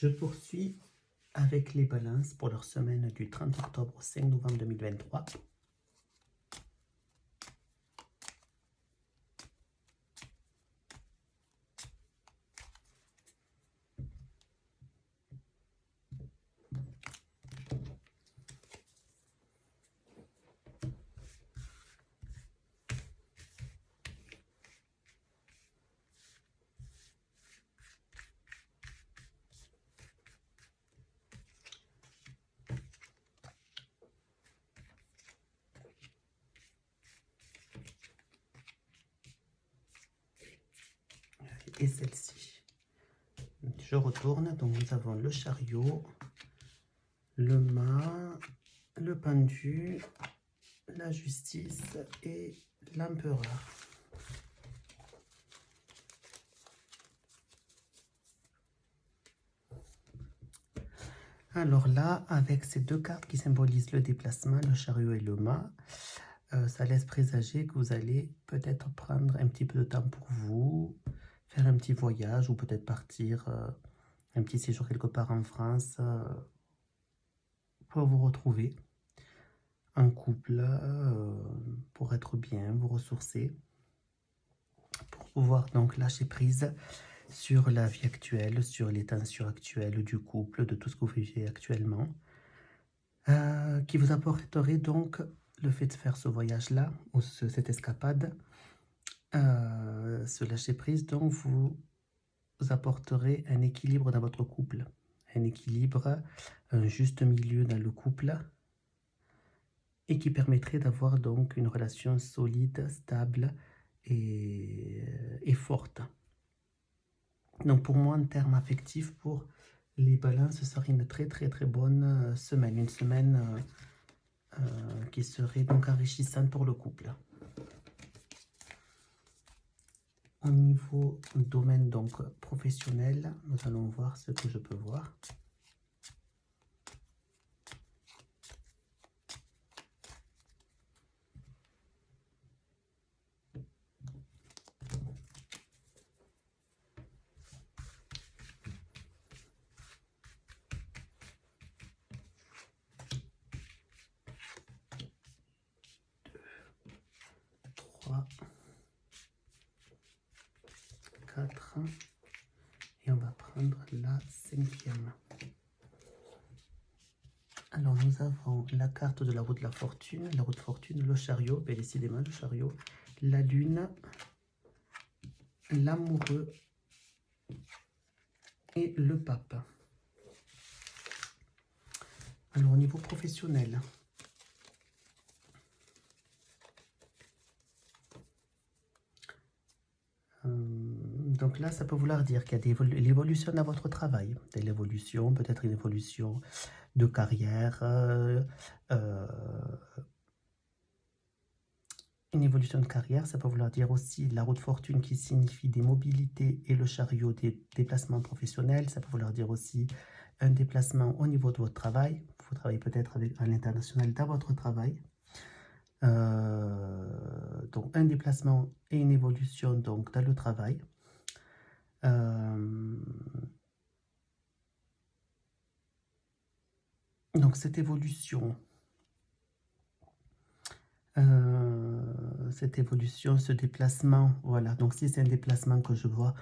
Je poursuis avec les balances pour leur semaine du 30 octobre au 5 novembre 2023. Et celle-ci. Je retourne, donc nous avons le chariot, le mât, le pendu, la justice et l'empereur. Alors là, avec ces deux cartes qui symbolisent le déplacement, le chariot et le mât, ça laisse présager que vous allez peut-être prendre un petit peu de temps pour vous, faire un petit voyage ou peut-être partir un petit séjour quelque part en France pour vous retrouver en couple, pour être bien, vous ressourcer, pour pouvoir donc lâcher prise sur la vie actuelle, sur les tensions actuelles du couple, de tout ce que vous vivez actuellement, qui vous apporterait donc le fait de faire ce voyage-là, ou cette escapade, ce lâcher prise, donc vous apporterez un équilibre dans votre couple, un équilibre, un juste milieu dans le couple, et qui permettrait d'avoir donc une relation solide, stable et forte. Donc pour moi, en termes affectifs, pour les balances, ce serait une très bonne semaine, une semaine qui serait donc enrichissante pour le couple. Au niveau domaine donc professionnel, nous allons voir ce que je peux voir. Trois, 4, et on va prendre la 5e. Alors nous avons la carte de la roue de la fortune, le chariot, bien décidément le chariot, la lune, l'amoureux et le pape. Alors au niveau professionnel, donc là, ça peut vouloir dire qu'il y a l'évolution dans votre travail, de l'évolution, peut-être une évolution de carrière, une évolution de carrière, ça peut vouloir dire aussi la roue de fortune qui signifie des mobilités et le chariot des déplacements professionnels, ça peut vouloir dire aussi un déplacement au niveau de votre travail, vous travaillez peut-être à l'international dans votre travail. Donc un déplacement et une évolution donc dans le travail. Donc cette évolution, ce déplacement, voilà, donc si c'est un déplacement que je vois,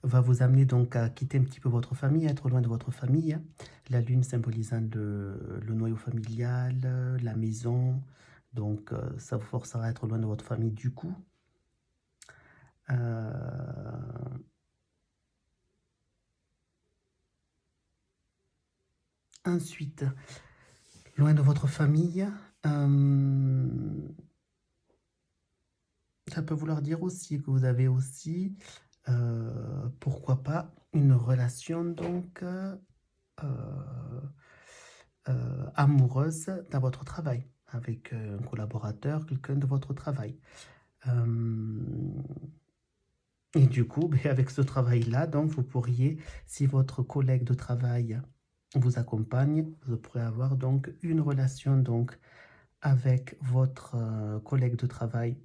va vous amener donc à quitter un petit peu votre famille, à être loin de votre famille. La lune symbolisant le noyau familial, la maison, donc ça vous forcera à être loin de votre famille du coup. Ensuite, loin de votre famille, ça peut vouloir dire aussi que vous avez aussi, pourquoi pas, une relation donc amoureuse dans votre travail, avec un collaborateur, quelqu'un de votre travail. Et du coup, avec ce travail-là, donc vous pourriez, si votre collègue de travail vous accompagne, vous pourrez avoir donc une relation donc avec votre collègue de travail,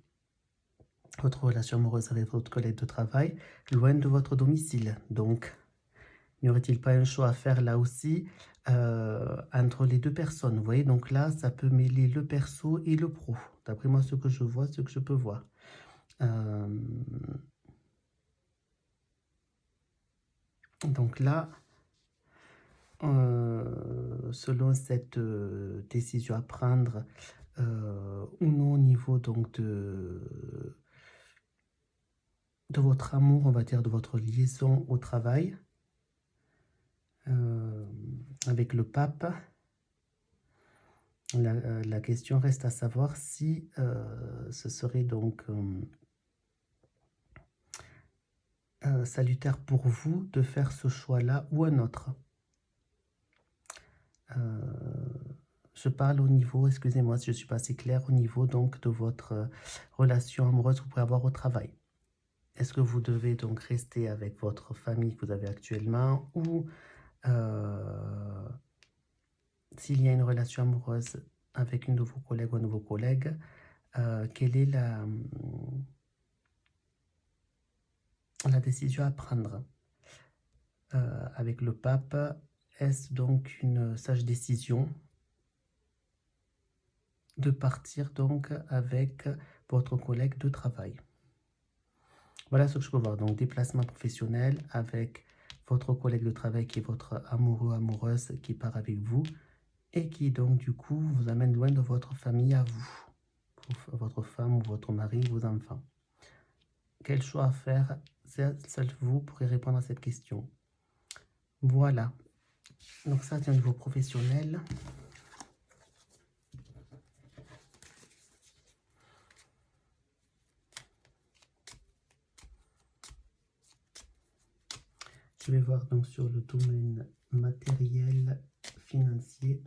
votre relation amoureuse avec votre collègue de travail, loin de votre domicile. Donc, N'y aurait-il pas un choix à faire là aussi entre les deux personnes? Vous voyez, donc là, ça peut mêler le perso et le pro. D'après moi, ce que je vois, ce que je peux voir. Donc là, selon cette décision à prendre ou non au niveau donc de votre amour, on va dire, de votre liaison au travail avec le pape, la question reste à savoir si ce serait donc salutaire pour vous de faire ce choix-là ou un autre. Je parle au niveau, excusez-moi si je ne suis pas assez clair, au niveau donc de votre relation amoureuse que vous pouvez avoir au travail. Est-ce que vous devez donc rester avec votre famille que vous avez actuellement ou s'il y a une relation amoureuse avec une de vos collègues ou un nouveau collègue, quelle est la décision à prendre avec le pape? Est-ce donc une sage décision de partir donc avec votre collègue de travail? Voilà ce que je peux voir. Donc, déplacement professionnel avec votre collègue de travail qui est votre amoureux, amoureuse qui part avec vous et qui donc du coup vous amène loin de votre famille à vous, votre femme ou votre mari, vos enfants. Quel choix à faire? Seul vous pourrez répondre à cette question. Voilà. Donc ça, c'est un niveau professionnel. Je vais voir donc sur le domaine matériel, financier.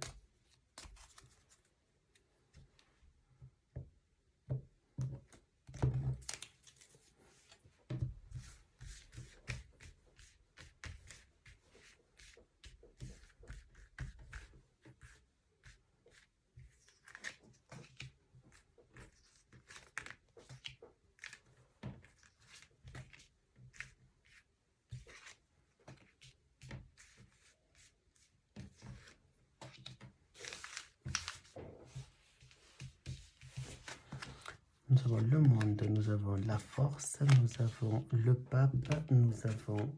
Nous avons le monde, nous avons la force, nous avons le pape, nous avons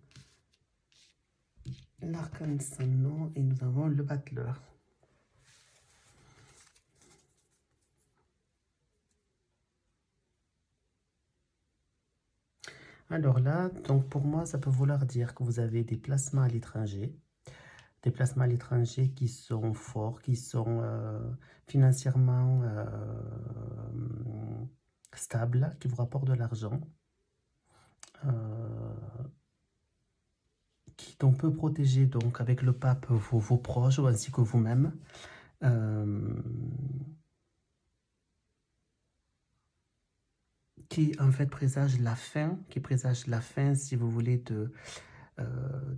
l'arcane sans nom et nous avons le battleur. Alors là, donc pour moi, ça peut vouloir dire que vous avez des placements à l'étranger, des placements à l'étranger qui sont forts, qui sont financièrement stables, qui vous rapportent de l'argent, qui donc peut protéger donc avec le pape vos proches ainsi que vous-même. Qui en fait présage la fin, si vous voulez,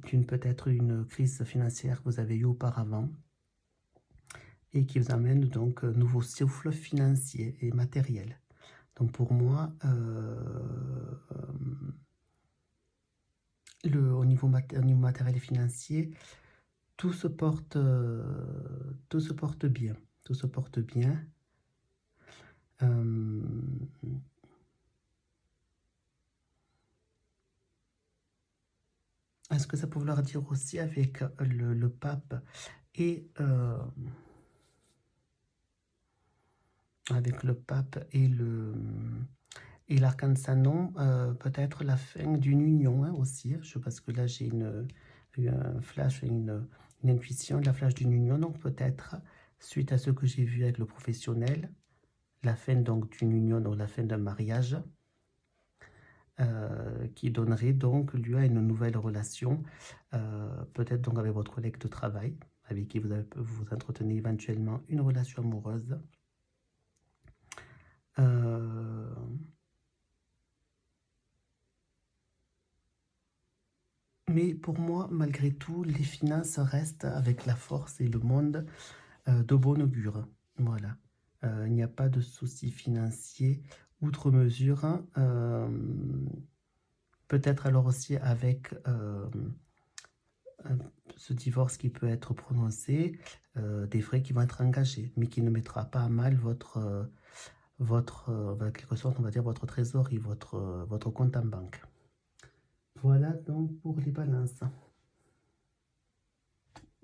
d'une peut-être une crise financière que vous avez eue auparavant et qui vous amène donc un nouveau souffle financier et matériel. Donc pour moi, au niveau matériel et financier, tout se porte bien. Tout se porte bien. Est-ce que ça peut vouloir dire aussi avec le pape et l'arcane Sanon, peut-être la fin d'une union aussi, parce que là j'ai eu un flash, une intuition, la flash d'une union, donc peut-être suite à ce que j'ai vu avec le professionnel, la fin donc d'une union, donc la fin d'un mariage, qui donnerait donc lieu à une nouvelle relation, peut-être donc avec votre collègue de travail, avec qui vous entretenez éventuellement une relation amoureuse. Mais pour moi, malgré tout, les finances restent avec la force et le monde de bon augure. Voilà. Il n'y a pas de soucis financiers outre mesure. Peut-être alors aussi avec ce divorce qui peut être prononcé, des frais qui vont être engagés, mais qui ne mettra pas à mal en quelque sorte, on va dire votre trésorerie, votre compte en banque. Voilà donc pour les balances.